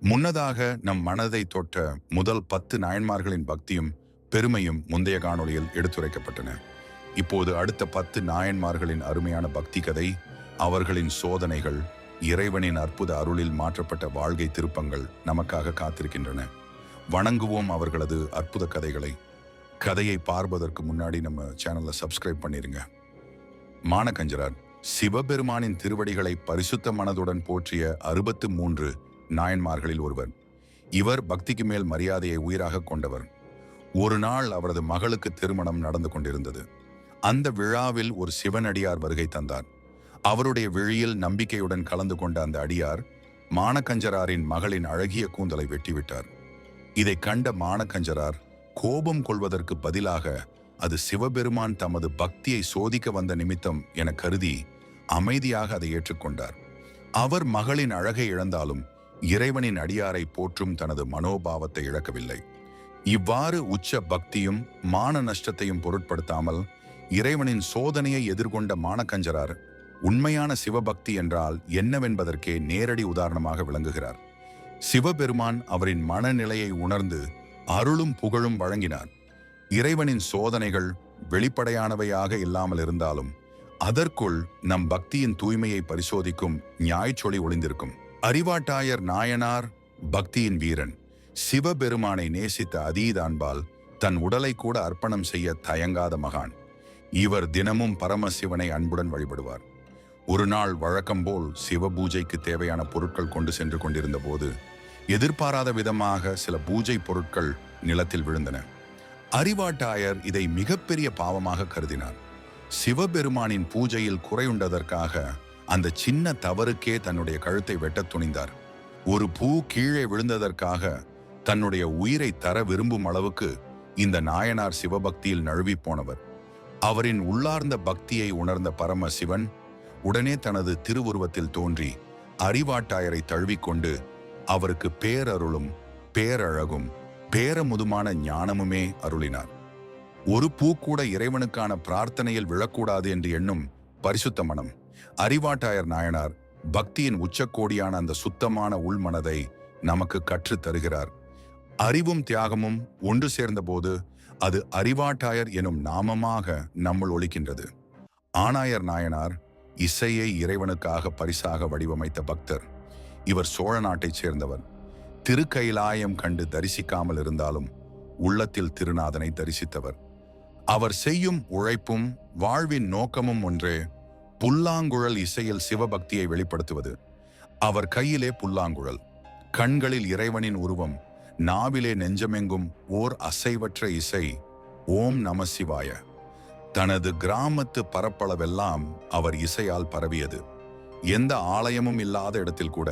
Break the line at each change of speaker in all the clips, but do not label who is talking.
முன்னதாக நம் மனதை தொட்ட முதல் 10 நாயன்மார்களின் பக்தியும் பெருமையும் முந்தைய காணொளியில் எடுத்துரைக்கப்பட்டன. இப்போது அடுத்த 10 நாயன்மார்களின் அருமையான பக்தி கதை, அவர்களின் சோதனைகள், இறைவனின் அற்புத அருளில் மாற்றப்பட்ட வாழ்க்கை திருப்பங்கள் நமக்காக காத்திருக்கின்றன. வணங்குவோம் அவர்களது அற்புத கதைகளை. கதையை பார்ப்பதற்கு முன்னாடி நம்ம சேனலை சப்ஸ்கிரைப் பண்ணிருங்க. மானக்கஞ்சரார் சிவபெருமானின் திருவடிகளை பரிசுத்த மனதுடன் போற்றிய 63 நாயன்மார்களில் ஒருவர். இவர் பக்திக்கு மேல் மரியாதையை உயிராக கொண்டவர். ஒரு நாள் அவரது மகளுக்கு திருமணம் நடந்து கொண்டிருந்தது. அந்த விழாவில் ஒரு சிவனடியார் வருகை தந்தார். அவருடைய விழியில் நம்பிக்கையுடன் கலந்து கொண்ட அந்த அடியார் மானக்கஞ்சராரின் மகளின் அழகிய கூந்தலை வெட்டிவிட்டார். இதை கண்ட மானக்கஞ்சரார் கோபம் கொள்வதற்கு பதிலாக அது சிவபெருமான் தமது பக்தியை சோதிக்க வந்த நிமித்தம் என கருதி அமைதியாக அதை ஏற்றுக்கொண்டார். அவர் மகளின் அழகை இழந்தாலும் இறைவனின் அடியாரை போற்றும் தனது மனோபாவத்தை இழக்கவில்லை. இவ்வாறு உச்ச பக்தியும் மான நஷ்டத்தையும் பொருட்படுத்தாமல் இறைவனின் சோதனையை எதிர்கொண்ட மானக்கஞ்சரார் உண்மையான சிவபக்தி என்றால் என்னவென்பதற்கே நேரடி உதாரணமாக விளங்குகிறார். சிவபெருமான் அவரின் மனநிலையை உணர்ந்து அருளும் புகழும் வழங்கினார். இறைவனின் சோதனைகள் வெளிப்படையானவையாக இல்லாமல் இருந்தாலும் அதற்குள் நம் பக்தியின் தூய்மையை பரிசோதிக்கும் ஞாயிற்றொளி ஒளிந்திருக்கும். அறிவாட்டாயர் நாயனார் பக்தியின் வீரன். சிவபெருமானை நேசித்த அதீத அன்பால் தன் உடலை கூட அர்ப்பணம் செய்ய தயங்காத மகான். இவர் தினமும் பரமசிவனை அன்புடன் வழிபடுவார். ஒரு நாள் வழக்கம் போல் சிவ பூஜைக்கு தேவையான பொருட்கள் கொண்டு சென்று கொண்டிருந்த போது எதிர்பாராத விதமாக சில பூஜை பொருட்கள் நிலத்தில் விழுந்தன. அறிவாட்டாயர் இதை மிகப்பெரிய பாவமாக கருதினார். சிவபெருமானின் பூஜையில் குறையுண்டதற்காக அந்த சின்ன தவறுக்கே தன்னுடைய கழுத்தை வெட்டத் துணிந்தார். ஒரு பூ கீழே விழுந்ததற்காக தன்னுடைய உயிரை தர விரும்பும் அளவுக்கு இந்த நாயனார் சிவபக்தியில் நழுவி போனவர். அவரின் உள்ளார்ந்த பக்தியை உணர்ந்த பரமசிவன் உடனே தனது திருவுருவத்தில் தோன்றி அறிவாட்டாயரை தழுவிக்கொண்டு அவருக்கு பேரருளும் பேரழகும் பேரமுதுமான ஞானமுமே அருளினார். ஒரு பூ கூட இறைவனுக்கான பிரார்த்தனையில் விழக்கூடாது என்று எண்ணும் பரிசுத்த மனம். அறிவாட்டாயர் நாயனார் பக்தியின் உச்சக்கோடியான அந்த சுத்தமான உள்மனதை நமக்கு கற்றுத் தருகிறார். அறிவும் தியாகமும் ஒன்று சேர்ந்தபோது அது அறிவாட்டாயர் எனும் நாமமாக நம்முள் ஒலிக்கின்றது. ஆனாயர் நாயனார் இசையை இறைவனுக்காக பரிசாக வடிவமைத்த பக்தர். இவர் சோழ நாட்டைச் சேர்ந்தவர். திருக்கைலாயம் கண்டு தரிசிக்காமல் இருந்தாலும் உள்ளத்தில் திருநாதனை தரிசித்தவர். அவர் செய்யும் உழைப்பும் வாழ்வின் நோக்கமும் ஒன்றே, புல்லாங்குழல் இசையில் சிவபக்தியை வெளிப்படுத்துவது. அவர் கையிலே புல்லாங்குழல், கண்களில் இறைவனின் உருவம், நாவிலே நெஞ்சமெங்கும் ஓர் அசைவற்ற இசை, ஓம் நம சிவாய. தனது கிராமத்து பரப்பளவெல்லாம் அவர் இசையால் பரவியது. எந்த ஆலயமும் இல்லாத இடத்தில் கூட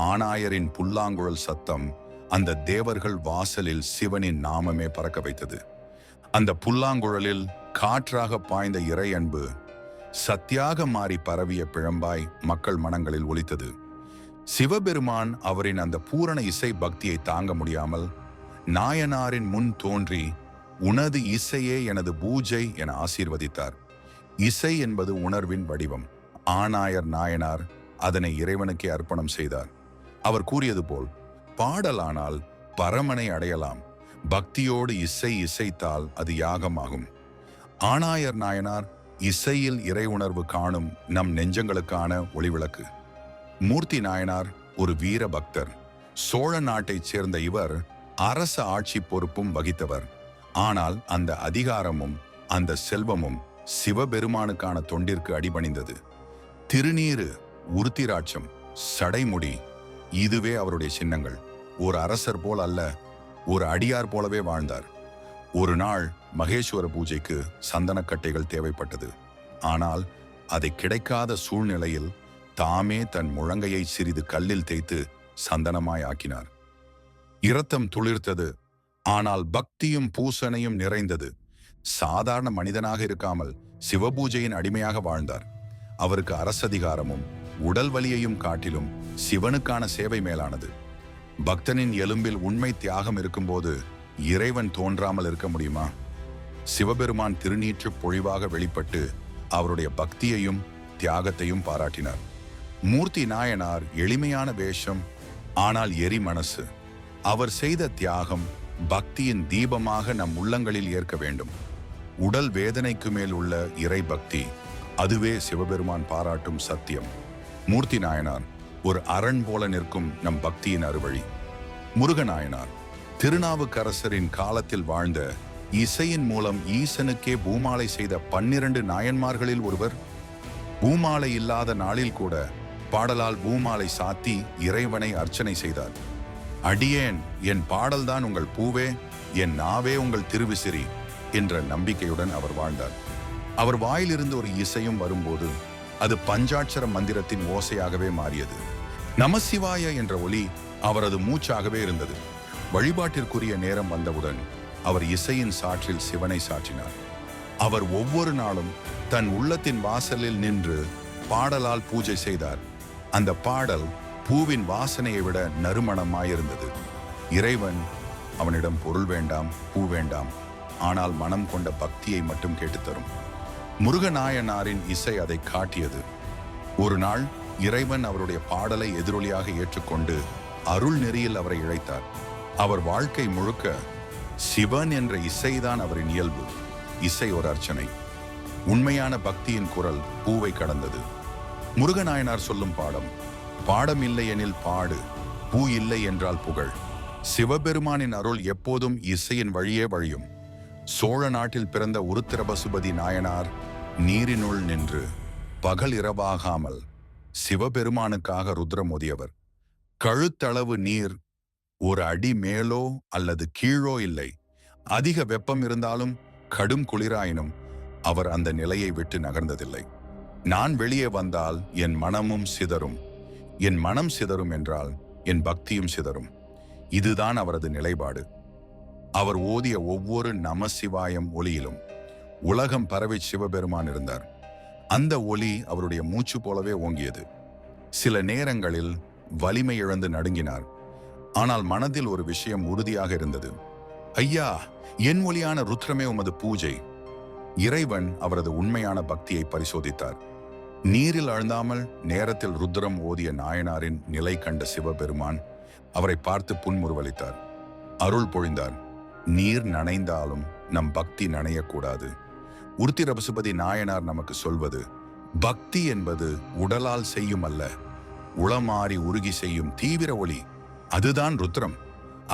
ஆனாயரின் புல்லாங்குழல் சத்தம் அந்த தேவர்கள் வாசலில் சிவனின் நாமமே பறக்க வைத்தது. அந்த புல்லாங்குழலில் காற்றாக பாய்ந்த இறை அன்பு சத்தியாக மாறி பரவிய பிழம்பாய் மக்கள் மனங்களில் ஒலித்தது. சிவபெருமான் அவரின் அந்த பூரண இசை பக்தியை தாங்க முடியாமல் நாயனாரின் முன் தோன்றி உனது இசையே எனது பூஜை என ஆசீர்வதித்தார். இசை என்பது உணர்வின் வடிவம். ஆனாயர் நாயனார் அதனை இறைவனுக்கே அர்ப்பணம் செய்தார். அவர் கூறியது போல், பாடலானால் பரமனை அடையலாம், பக்தியோடு இசை இசைத்தால் அது யாகமாகும். ஆனாயர் நாயனார் இசையில் இறை உணர்வு காணும் நம் நெஞ்சங்களுக்கான ஒளிவிளக்கு. மூர்த்தி நாயனார் ஒரு வீர பக்தர். சோழ நாட்டைச் சேர்ந்த இவர் அரச ஆட்சி பொறுப்பும் வகித்தவர். ஆனால் அந்த அதிகாரமும் அந்த செல்வமும் சிவபெருமானுக்கான தொண்டிற்கு அடிபணிந்தது. திருநீறு, உருத்திராட்சம், சடைமுடி, இதுவே அவருடைய சின்னங்கள். ஒரு அரசர் போல் அல்ல, ஒரு அடியார் போலவே வாழ்ந்தார். ஒரு நாள் மகேஸ்வர பூஜைக்கு சந்தனக்கட்டைகள் தேவைப்பட்டது. ஆனால் அதை கிடைக்காத சூழ்நிலையில் தாமே தன் முழங்கையை சிறிது கல்லில் தேய்த்து சந்தனமாய் ஆக்கினார். இரத்தம் துளிர்த்தது. ஆனால் பக்தியும் பூசனையும் நிறைந்தது. சாதாரண மனிதனாக இருக்காமல் சிவபூஜையின் அடிமையாக வாழ்ந்தார். அவருக்கு அரசதிகாரமும் உடல் வலியையும் காட்டிலும் சிவனுக்கான சேவை மேலானது. பக்தனின் எலும்பில் உண்மை தியாகம் இருக்கும்போது இறைவன் தோன்றாமல் இருக்க முடியுமா? சிவபெருமான் திருநீற்று பொழிவாக வெளிப்பட்டு அவருடைய பக்தியையும் தியாகத்தையும் பாராட்டினார். மூர்த்தி நாயனார் எளிமையான வேஷம், ஆனால் எரி மனசு. அவர் செய்த தியாகம் பக்தியின் தீபமாக நம் உள்ளங்களில் ஏற்க வேண்டும். உடல் வேதனைக்கு மேல் உள்ள இறை பக்தி, அதுவே சிவபெருமான் பாராட்டும் சத்தியம். மூர்த்தி நாயனார் ஒரு அரண் போல நிற்கும் நம் பக்தியின் அறுவழி. முருகநாயனார் திருநாவுக்கரசரின் காலத்தில் வாழ்ந்த, இசையின் மூலம் ஈசனுக்கே பூமாலை செய்த 12 நாயன்மார்களில் ஒருவர். பூமாலை இல்லாத நாளில் கூட பாடலால் பூமாலை சாத்தி இறைவனை அர்ச்சனை செய்தார். அடியேன், என் பாடல்தான் உங்கள் பூவே, என் நாவே உங்கள் திருவிசிறி என்ற நம்பிக்கையுடன் அவர் வாழ்ந்தார். அவர் வாயிலிருந்து ஒரு இசையும் வரும்போது அது பஞ்சாட்சர மந்திரத்தின் ஓசையாகவே மாறியது. நமசிவாய என்ற ஒலி அவரது மூச்சாகவே இருந்தது. வழிபாட்டிற்குரிய நேரம் வந்தவுடன் அவர் இசையின் சாற்றில் சிவனை சாற்றினார். அவர் ஒவ்வொரு நாளும் தன் உள்ளத்தின் வாசலில் நின்று பாடலால் பூஜை செய்தார். அந்த பாடல் பூவின் வாசனையை விட நறுமணமாயிருந்தது. இறைவன் அவனிடம் பொருள் வேண்டாம், பூ வேண்டாம், ஆனால் மனம் கொண்ட பக்தியை மட்டும் கேட்டுத்தரும். முருகநாயனாரின் இசை அதை காட்டியது. ஒரு நாள் இறைவன் அவருடைய பாடலை எதிரொலியாக ஏற்றுக்கொண்டு அருள் நெறியில் அவரை இழைத்தார். அவர் வாழ்க்கை முழுக்க சிவன் என்ற இசைதான் அவரின் இயல்பு. இசை ஒரு அர்ச்சனை. உண்மையான பக்தியின் குரல் பூவை கடந்தது. முருகநாயனார் சொல்லும் பாடம் இல்லை எனில் பாடு, பூ இல்லை என்றால் புகழ். சிவபெருமானின் அருள் எப்போதும் இசையின் வழியே வழியும். சோழ நாட்டில் பிறந்த உருத்திரபசுபதி நாயனார் நீரினுள் நின்று பகல் இரவாகாமல் சிவபெருமானுக்காக ருத்ரம் ஓதியவர். கழுத்தளவு நீர் ஒரு அடி மேலோ அல்லது கீழோ இல்லை. அதிக வெப்பம் இருந்தாலும் கடும் குளிராயினும் அவர் அந்த நிலையை விட்டு நகர்ந்ததில்லை. நான் வெளியே வந்தால் என் மனமும் சிதறும், என் மனம் சிதறும் என்றால் என் பக்தியும் சிதறும். இதுதான் அவரது நிலைப்பாடு. அவர் ஓதிய ஒவ்வொரு நமசிவாயம் ஒலியிலும் உலகம் பரவி சிவபெருமான் இருந்தார். அந்த ஒலி அவருடைய மூச்சு போலவே ஓங்கியது. சில நேரங்களில் வலிமை இழந்து நடுங்கினார். ஆனால் மனதில் ஒரு விஷயம் உறுதியாக இருந்தது. ஐயா, என் ஒலியான ருத்ரமே உமது பூஜை. இறைவன் அவரது உண்மையான பக்தியை பரிசோதித்தார். நீரில் அழுந்தாமல் நேரத்தில் ருத்ரம் ஓதிய நாயனாரின் நிலை கண்ட சிவபெருமான் அவரை பார்த்து புன்முறுவலித்தார். அருள் பொழிந்தார். நீர் நனைந்தாலும் நம் பக்தி நனையக்கூடாது. உருத்திரபசுபதி நாயனார் நமக்கு சொல்வது, பக்தி என்பது உடலால் செய்யும் அல்ல, உளமாறி உருகி செய்யும் தீவிர ஒளி. அதுதான் ருத்ரம்,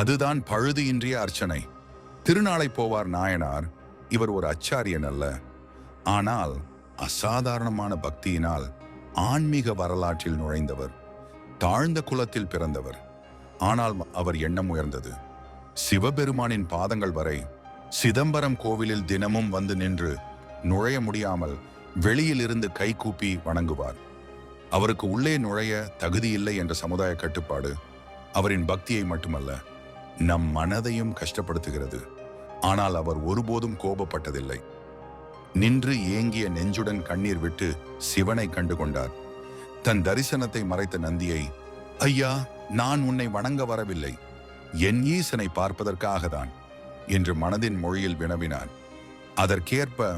அதுதான் பழுது இன்றிய அர்ச்சனை. திருநாளை போவார் நாயனார் இவர் ஒரு அச்சாரியன் அல்ல, ஆனால் அசாதாரணமான பக்தியினால் ஆன்மீக வரலாற்றில் நுழைந்தவர். தாழ்ந்த குலத்தில் பிறந்தவர். ஆனால் அவர் எண்ணம் உயர்ந்தது. சிவபெருமானின் பாதங்கள் வரை சிதம்பரம் கோவிலில் தினமும் வந்து நின்று நுழைய முடியாமல் வெளியில் இருந்து கைகூப்பி வணங்குவார். அவருக்கு உள்ளே நுழைய தகுதியில்லை என்ற சமுதாய கட்டுப்பாடு அவரின் பக்தியை மட்டுமல்ல, நம் மனதையும் கஷ்டப்படுத்துகிறது. ஆனால் அவர் ஒருபோதும் கோபப்பட்டதில்லை. நின்று ஏங்கிய நெஞ்சுடன் கண்ணீர் விட்டு சிவனை கண்டு கொண்டார். தன் தரிசனத்தை மறைத்த நந்தியை, ஐயா, நான் உன்னை வணங்க வரவில்லை, என் ஈசனை பார்ப்பதற்காகத்தான் என்று மனதின் மொழியில் வினவினார். அதற்கேற்ப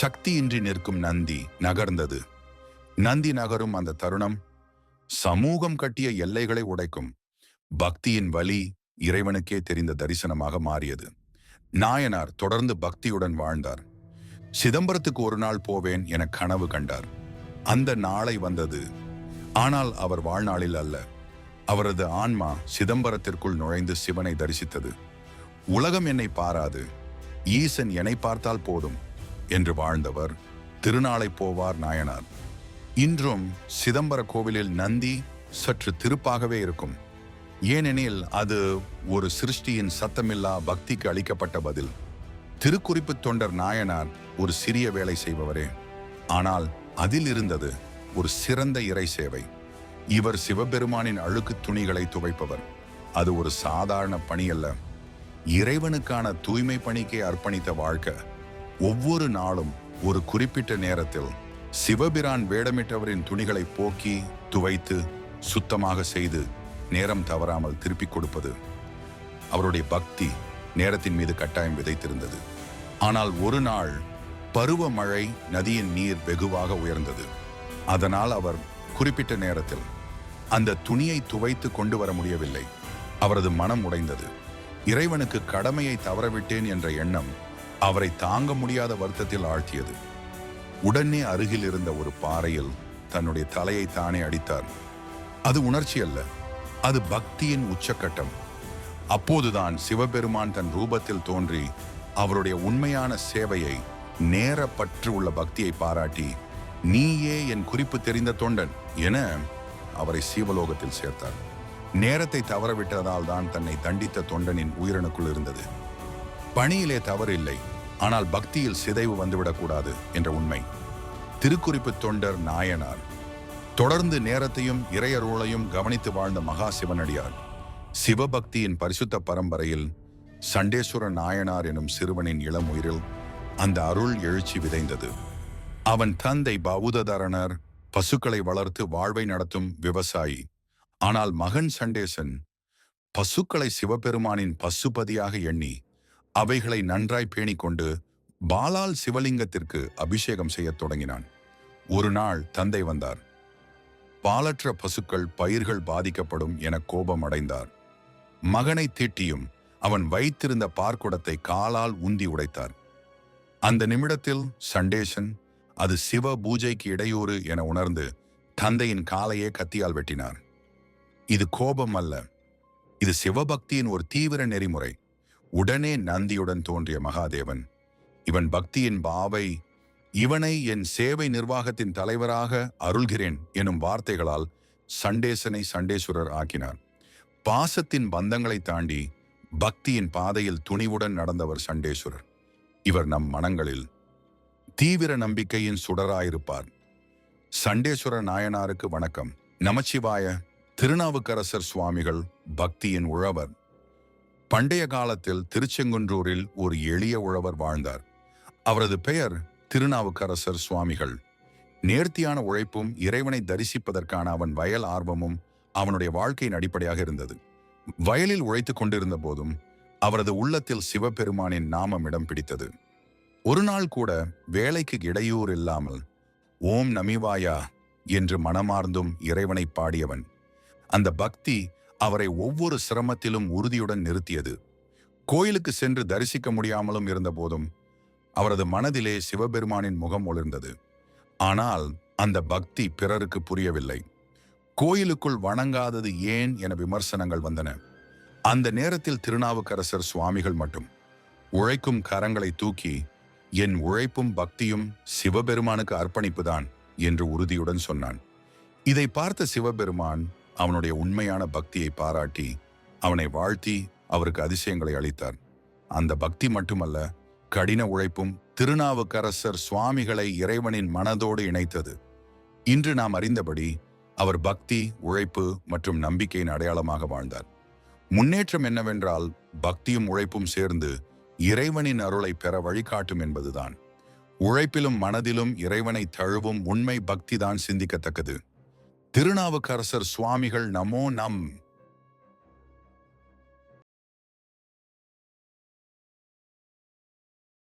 சக்தியின்றி நிற்கும் நந்தி நகர்ந்தது. நந்தி நகரும் அந்த தருணம் சமூகம் கட்டிய எல்லைகளை உடைக்கும் பக்தியின் வலி இறைவனுக்கே தெரிந்த தரிசனமாக மாறியது. நாயனார் தொடர்ந்து பக்தியுடன் வாழ்ந்தார். சிதம்பரத்துக்கு ஒரு நாள் போவேன் என கனவு கண்டார். அந்த நாளை வந்தது. ஆனால் அவர் வாழ்நாளில் அல்ல, அவரது ஆன்மா சிதம்பரத்திற்குள் நுழைந்து சிவனை தரிசித்தது. உலகம் என்னை பாராது, ஈசன் என்னை பார்த்தால் போதும் என்று வாழ்ந்தவர் திருநாளை போவார் நாயனார். இன்றும் சிதம்பர கோவிலில் நந்தி சற்று திருப்பாகவே இருக்கும். ஏனெனில் அது ஒரு சிருஷ்டியின் சத்தமில்லா பக்திக்கு அளிக்கப்பட்ட பதில். திருக்குறிப்பு தொண்டர் நாயனார் ஒரு சிறிய வேலை செய்பவரே, ஆனால் அதில் இருந்தது ஒரு சிறந்த இறை சேவை. இவர் சிவபெருமானின் அழுக்கு துணிகளை துவைப்பவர். அது ஒரு சாதாரண பணி அல்ல, இறைவனுக்கான தூய்மை பணிக்கே அர்ப்பணித்த வாழ்க்கை. ஒவ்வொரு நாளும் ஒரு குறிப்பிட்ட நேரத்தில் சிவபிரான் வேடமிட்டவரின் துணிகளை போக்கி துவைத்து சுத்தமாக செய்து நேரம் தவறாமல் திருப்பிக் கொடுப்பது. அவருடைய பக்தி நேரத்தின் மீது கட்டாயம் விதைத்திருந்தது. ஆனால் ஒரு நாள் பருவமழை, நதியின் நீர் வெகுவாக உயர்ந்தது. அதனால் அவர் குறிப்பிட்ட நேரத்தில் அந்த துணியை துவைத்து கொண்டு வர முடியவில்லை. அவரது மனம் உடைந்தது. இறைவனுக்கு கடமையை தவறவிட்டேன் என்ற எண்ணம் அவரை தாங்க முடியாத வருத்தத்தில் ஆழ்த்தியது. உடனே அருகில் இருந்த ஒரு பாறையில் தன்னுடைய தலையை தானே அடித்தார். அது உணர்ச்சி அல்ல, அது பக்தியின் உச்சக்கட்டம். அப்போதுதான் சிவபெருமான் தன் ரூபத்தில் தோன்றி அவருடைய உண்மையான சேவையை, நேர பற்று உள்ள பக்தியை பாராட்டி, நீயே என் குறிப்பு தெரிந்த தொண்டன் என அவரை சீவலோகத்தில் சேர்த்தார். நேரத்தை தவறவிட்டதால் தான் தன்னை தண்டித்த தொண்டனின் உயிரணுக்குள் இருந்தது பணியிலே தவறு இல்லை, ஆனால் பக்தியில் சிதைவு வந்துவிடக்கூடாது என்ற உண்மை. திருக்குறிப்பு தொண்டர் நாயனார் தொடர்ந்து நேரத்தையும் இறையருளையும் கவனித்து வாழ்ந்த மகா சிவனடியார். சிவபக்தியின் பரிசுத்த பரம்பரையில் சண்டேஸ்வர நாயனார் எனும் சிறுவனின் இளம் உயிரில் அந்த அருள் எழுச்சி விதைந்தது. அவன் தந்தை பௌததரணர் பசுக்களை வளர்த்து வாழ்வை நடத்தும் விவசாயி. ஆனால் மகன் சண்டேசன் பசுக்களை சிவபெருமானின் பசுபதியாக எண்ணி அவைகளை நன்றாய் பேணிக்கொண்டு பாலால் சிவலிங்கத்திற்கு அபிஷேகம் செய்யத் தொடங்கினான். ஒரு நாள் தந்தை வந்தார். பாலற்ற பசுக்கள், பயிர்கள் பாதிக்கப்படும் என கோபம் அடைந்தார். மகனை தீட்டியும் அவன் வைத்திருந்த பார்க்குடத்தை காலால் உந்தி உடைத்தார். அந்த நிமிடத்தில் சண்டேசன் அது சிவ பூஜைக்கு இடையூறு என உணர்ந்து தந்தையின் காலையே கத்தியால் வெட்டினார். இது கோபம் அல்ல, இது சிவபக்தியின் ஒரு தீவிர நெறிமுறை. உடனே நந்தியுடன் தோன்றிய மகாதேவன், இவன் பக்தியின் பாவை, இவனை என் சேவை நிர்வாகத்தின் தலைவராக அருள்கிறேன் எனும் வார்த்தைகளால் சண்டேசனை சண்டேஸ்வரர் ஆக்கினார். பாசத்தின் பந்தங்களை தாண்டி பக்தியின் பாதையில் துணிவுடன் நடந்தவர் சண்டேஸ்வரர். இவர் நம் மனங்களில் தீவிர நம்பிக்கையின் சுடராயிருப்பார். சண்டேஸ்வர நாயனாருக்கு வணக்கம். நமச்சிவாய. திருநாவுக்கரசர் சுவாமிகள் பக்தியின் உழவர். பண்டைய காலத்தில் திருச்செங்குன்றூரில் ஒரு எளிய உழவர் வாழ்ந்தார். அவரது பெயர் திருநாவுக்கரசர் சுவாமிகள். நேர்த்தியான உழைப்பும் இறைவனை தரிசிப்பதற்கான அவன் வயல் ஆர்வமும் அவனுடைய வாழ்க்கையின் அடிப்படையாக இருந்தது. வயலில் உழைத்து கொண்டிருந்த போதும் அவரது உள்ளத்தில் சிவபெருமானின் நாமம் இடம் பிடித்தது. ஒரு நாள் கூட வேலைக்கு இடையூறு இல்லாமல் ஓம் நமீவாயா என்று மனமார்ந்தும் இறைவனை பாடியவன். அந்த பக்தி அவரை ஒவ்வொரு சிரமத்திலும் உறுதியுடன் நிறுத்தியது. கோயிலுக்கு சென்று தரிசிக்க முடியாமலும் இருந்த போதும் அவரது மனதிலே சிவபெருமானின் முகம் ஒளிர்ந்தது. ஆனால் அந்த பக்தி பிறருக்கு புரியவில்லை. கோயிலுக்குள் வணங்காதது ஏன் என விமர்சனங்கள் வந்தன. அந்த நேரத்தில் திருநாவுக்கரசர் சுவாமிகள் மட்டும் உழைக்கும் கரங்களை தூக்கி, என் உழைப்பும் பக்தியும் சிவபெருமானுக்கு அர்ப்பணிப்புதான் என்று உறுதியுடன் சொன்னான். இதை பார்த்த சிவபெருமான் அவனுடைய உண்மையான பக்தியை பாராட்டி அவனை வாழ்த்தி அவருக்கு அதிசயங்களை அளித்தார். அந்த பக்தி மட்டுமல்ல, கடின உழைப்பும் திருநாவுக்கரசர் சுவாமிகளை இறைவனின் மனதோடு இணைத்தது. இன்று நாம் அறிந்தபடி அவர் பக்தி, உழைப்பு மற்றும் நம்பிக்கையின் அடையாளமாக வாழ்ந்தார். முன்னேற்றம் என்னவென்றால் பக்தியும் உழைப்பும் சேர்ந்து இறைவனின் அருளை பெற வழிகாட்டும் என்பதுதான். உழைப்பிலும் மனதிலும் இறைவனை தழுவும் உண்மை பக்திதான் சிந்திக்கத்தக்கது. திருநாவுக்கரசர் சுவாமிகள் நமோ நம்.